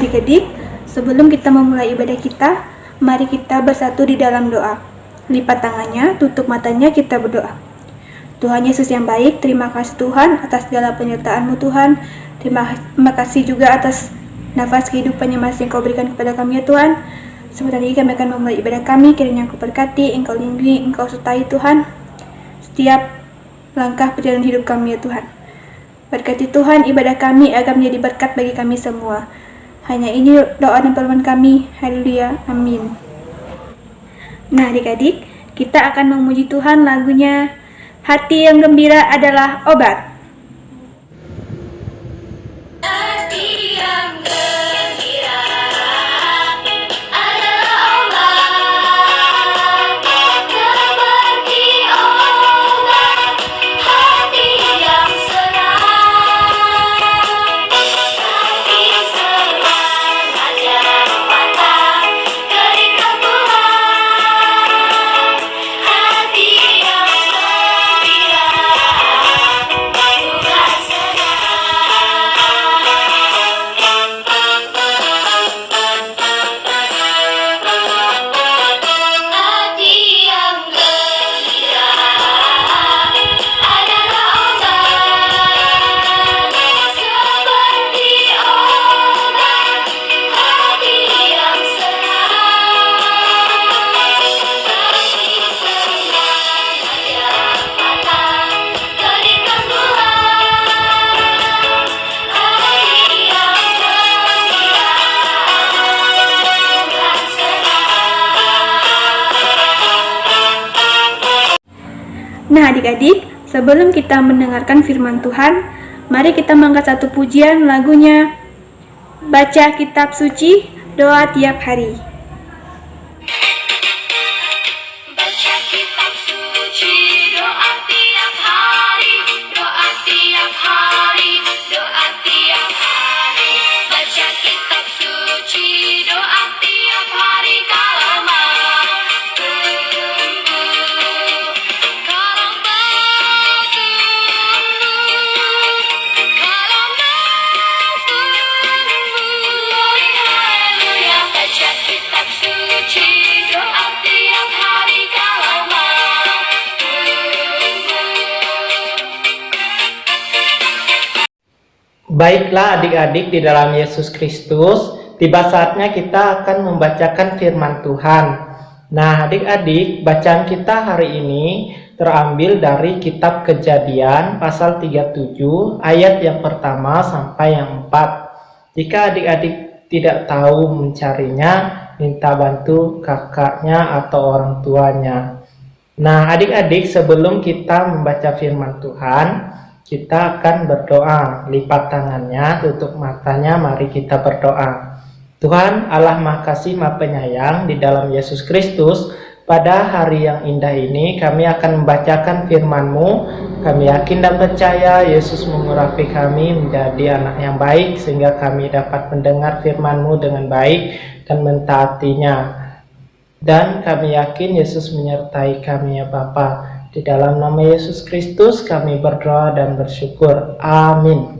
adik-adik, sebelum kita memulai ibadah kita, mari kita bersatu di dalam doa. Lipat tangannya, tutup matanya, kita berdoa. Tuhan Yesus yang baik, terima kasih Tuhan atas segala penyertaan-Mu Tuhan. Terima kasih juga atas nafas kehidupan yang masih Engkau berikan kepada kami ya Tuhan. Sebentar lagi kami akan memulai ibadah kami, kiranya Engkau berkati, Engkau lindungi, Engkau sertai Tuhan setiap langkah perjalanan hidup kami ya Tuhan. Berkati Tuhan ibadah kami agar menjadi berkat bagi kami semua. Hanya ini doa dan permohonan kami. Haleluya. Amin. Nah adik-adik, kita akan memuji Tuhan lagunya Hati yang Gembira Adalah Obat. Hati yang gembira Nah adik-adik, sebelum kita mendengarkan firman Tuhan, mari kita mengangkat satu pujian lagunya Baca Kitab Suci, Doa Tiap Hari. Baca kitab suci, doa tiap hari, doa tiap hari, doa tiap hari. Baca kitab suci, doa tiap hari kalau mau tumbuh, kalau mau tumbuh, kalau mau tumbuh. Haleluya. Baca kitab suci, doa tiap hari kalau mau tumbuh. Baiklah adik-adik di dalam Yesus Kristus, tiba saatnya kita akan membacakan firman Tuhan. Nah adik-adik, bacaan kita hari ini terambil dari kitab Kejadian pasal 37 ayat yang pertama sampai yang 4. Jika adik-adik tidak tahu mencarinya, minta bantu kakaknya atau orang tuanya. Nah adik-adik, sebelum kita membaca firman Tuhan, kita akan berdoa. Lipat tangannya, tutup matanya, mari kita berdoa. Tuhan Allah Maha Kasih Maha Penyayang, di dalam Yesus Kristus, pada hari yang indah ini kami akan membacakan firman-Mu. Kami yakin dan percaya Yesus mengurapi kami menjadi anak yang baik, sehingga kami dapat mendengar firman-Mu dengan baik dan mentaatinya. Dan kami yakin Yesus menyertai kami ya Bapa. Di dalam nama Yesus Kristus kami berdoa dan bersyukur. Amin.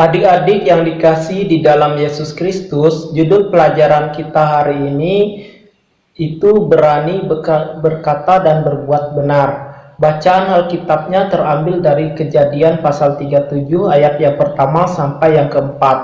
Adik-adik yang dikasihi di dalam Yesus Kristus, judul pelajaran kita hari ini itu berani berkata dan berbuat benar. Bacaan Alkitabnya terambil dari Kejadian pasal 37 ayat yang pertama sampai yang keempat.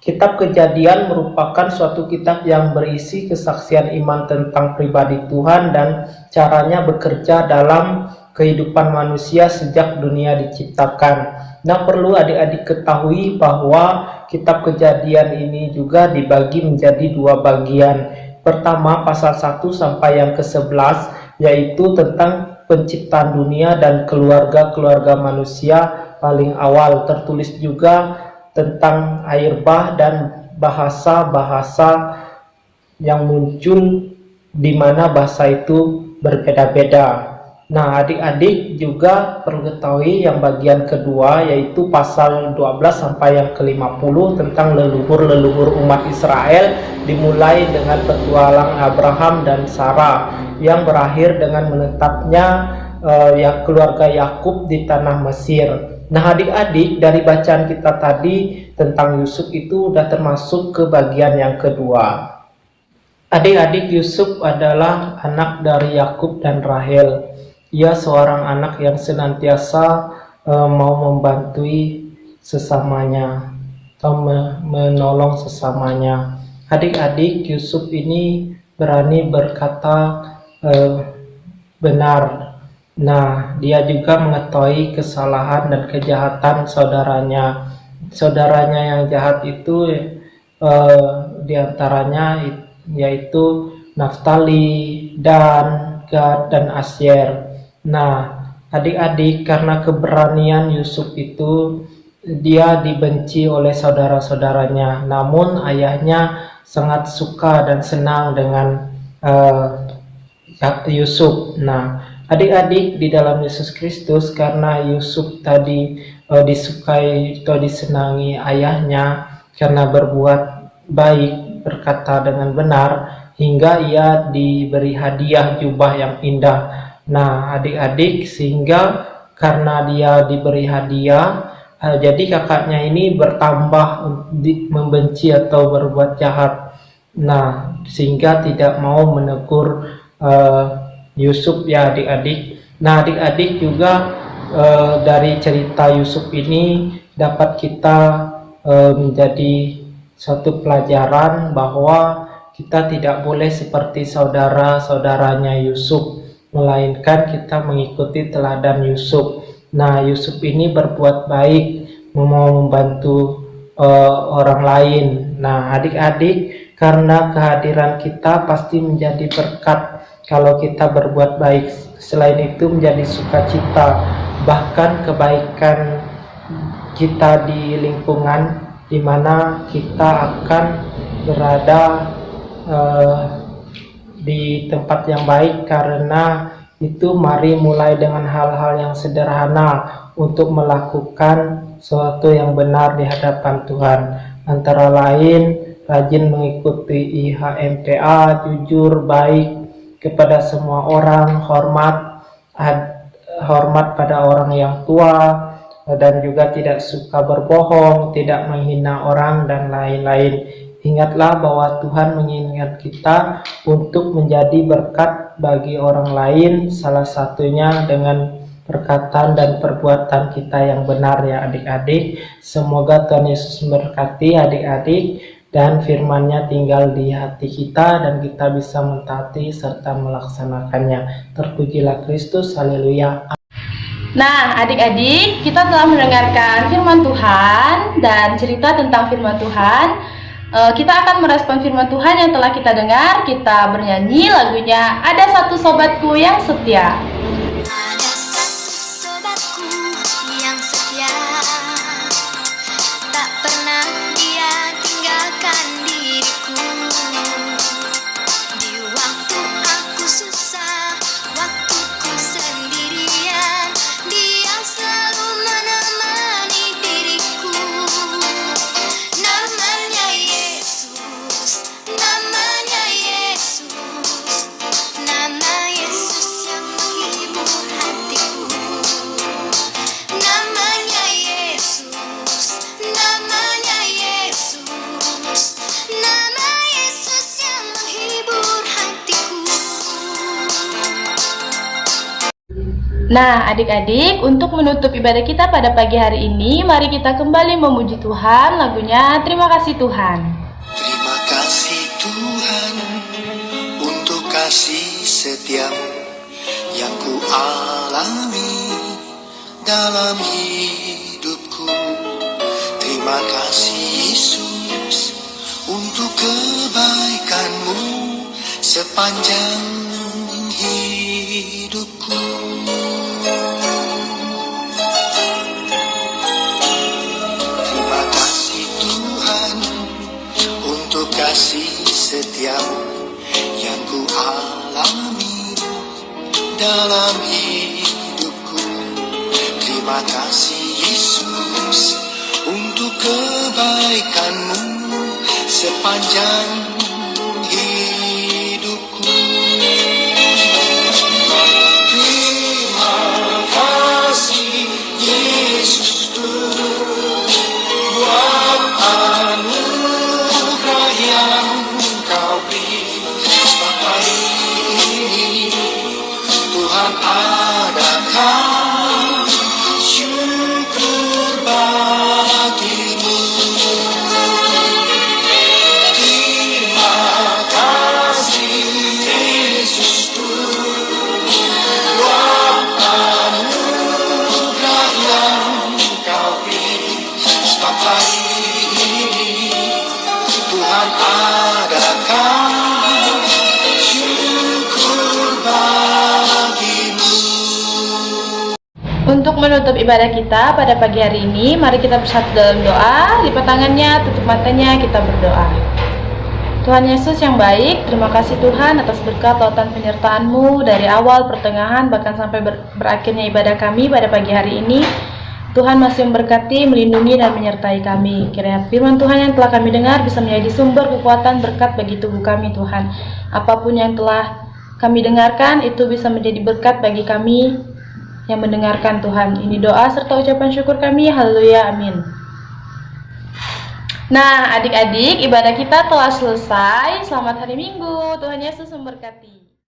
Kitab Kejadian merupakan suatu kitab yang berisi kesaksian iman tentang pribadi Tuhan dan caranya bekerja dalam kehidupan manusia sejak dunia diciptakan. Nah, perlu adik-adik ketahui bahwa kitab Kejadian ini juga dibagi menjadi dua bagian. Pertama, pasal 1 sampai yang ke-11, yaitu tentang penciptaan dunia dan keluarga-keluarga manusia paling awal. Tertulis juga tentang air bah dan bahasa-bahasa yang muncul di mana bahasa itu berbeda-beda. Nah, adik-adik juga perlu ketahui yang bagian kedua, yaitu pasal 12 sampai yang ke-50 tentang leluhur-leluhur umat Israel, dimulai dengan petualang Abraham dan Sarah yang berakhir dengan menetapnya keluarga Yakub di tanah Mesir. Nah, adik-adik, dari bacaan kita tadi tentang Yusuf itu sudah termasuk ke bagian yang kedua. Adik-adik, Yusuf adalah anak dari Yakub dan Rahel. Ia seorang anak yang senantiasa mau membantu sesamanya atau menolong sesamanya. Adik-adik, Yusuf ini berani berkata benar. Nah, dia juga mengetahui kesalahan dan kejahatan saudaranya. Saudaranya yang jahat itu diantaranya yaitu Naftali, Dan, Gad, dan Asyer. Nah, adik-adik, karena keberanian Yusuf itu, dia dibenci oleh saudara-saudaranya. Namun ayahnya sangat suka dan senang dengan Yusuf. Nah, adik-adik, di dalam Yesus Kristus, karena Yusuf tadi disukai atau disenangi ayahnya karena berbuat baik, berkata dengan benar, hingga ia diberi hadiah jubah yang indah. Nah, adik-adik, sehingga karena dia diberi hadiah, jadi kakaknya ini bertambah membenci atau berbuat jahat. Nah, sehingga tidak mau menegur Yusuf, ya adik-adik. Nah, adik-adik juga dari cerita Yusuf ini dapat kita menjadi suatu pelajaran bahwa kita tidak boleh seperti saudara-saudaranya Yusuf, melainkan kita mengikuti teladan Yusuf. Nah, Yusuf ini berbuat baik, mau membantu orang lain. Nah, adik-adik, karena kehadiran kita pasti menjadi berkat kalau kita berbuat baik. Selain itu menjadi sukacita, bahkan kebaikan kita di lingkungan di mana kita akan berada di tempat yang baik. Karena itu, mari mulai dengan hal-hal yang sederhana untuk melakukan sesuatu yang benar di hadapan Tuhan. Antara lain, rajin mengikuti IHMPA, jujur, baik kepada semua orang, hormat pada orang yang tua, dan juga tidak suka berbohong, tidak menghina orang, dan lain-lain. Ingatlah bahwa Tuhan menginginkan kita untuk menjadi berkat bagi orang lain, salah satunya dengan perkataan dan perbuatan kita yang benar, ya adik-adik. Semoga Tuhan Yesus memberkati adik-adik dan firman-Nya tinggal di hati kita dan kita bisa mentaati serta melaksanakannya. Terpujilah Kristus, haleluya. Nah, adik-adik, kita telah mendengarkan firman Tuhan dan cerita tentang firman Tuhan. Kita akan merespon firman Tuhan yang telah kita dengar. Kita bernyanyi lagunya Ada Satu Sobatku Yang Setia. Ada satu sobatku yang setia, tak pernah dia tinggalkan diriku. Di waktu aku susah, waktuku sendirian, dia selalu menemani diriku. Namanya Yesus, namanya Yesus, nama Yesus yang menghibur hatiku. Namanya Yesus, namanya Yesus, nama Yesus yang menghibur hatiku. Nah, adik-adik, untuk menutup ibadah kita pada pagi hari ini, mari kita kembali memuji Tuhan. Lagunya Terima Kasih Tuhan. Terima kasih Tuhan untuk kasih setiamu yang ku alami dalam hidupku. Terima kasih Yesus untuk kebaikanmu sepanjang hidupku. Terima kasih Tuhan untuk kasih setiamu yang ku alami dalam hidupku. Terima kasih Yesus untuk kebaikan-Mu sepanjang hidupku. Terima kasih Yesus buat anugerah yang Kau beri sampai ini. Tuhan adakan syukur bagi-Mu. Terima kasih Yesus buat anugerah yang Kau beri sampai ini. Tuhan adakan syukur bagi-Mu. Untuk menutup ibadah kita pada pagi hari ini, mari kita bersatu dalam doa. Lipat tangannya, tutup matanya, kita berdoa. Tuhan Yesus yang baik, terima kasih Tuhan atas berkat lautan penyertaan-Mu dari awal, pertengahan, bahkan sampai berakhirnya ibadah kami pada pagi hari ini. Tuhan masih memberkati, melindungi, dan menyertai kami. Kiranya firman Tuhan yang telah kami dengar bisa menjadi sumber kekuatan berkat bagi tubuh kami, Tuhan. Apapun yang telah kami dengarkan, itu bisa menjadi berkat bagi kami yang mendengarkan, Tuhan. Ini doa serta ucapan syukur kami. Haleluya, amin. Nah, adik-adik, ibadah kita telah selesai. Selamat hari Minggu. Tuhan Yesus memberkati.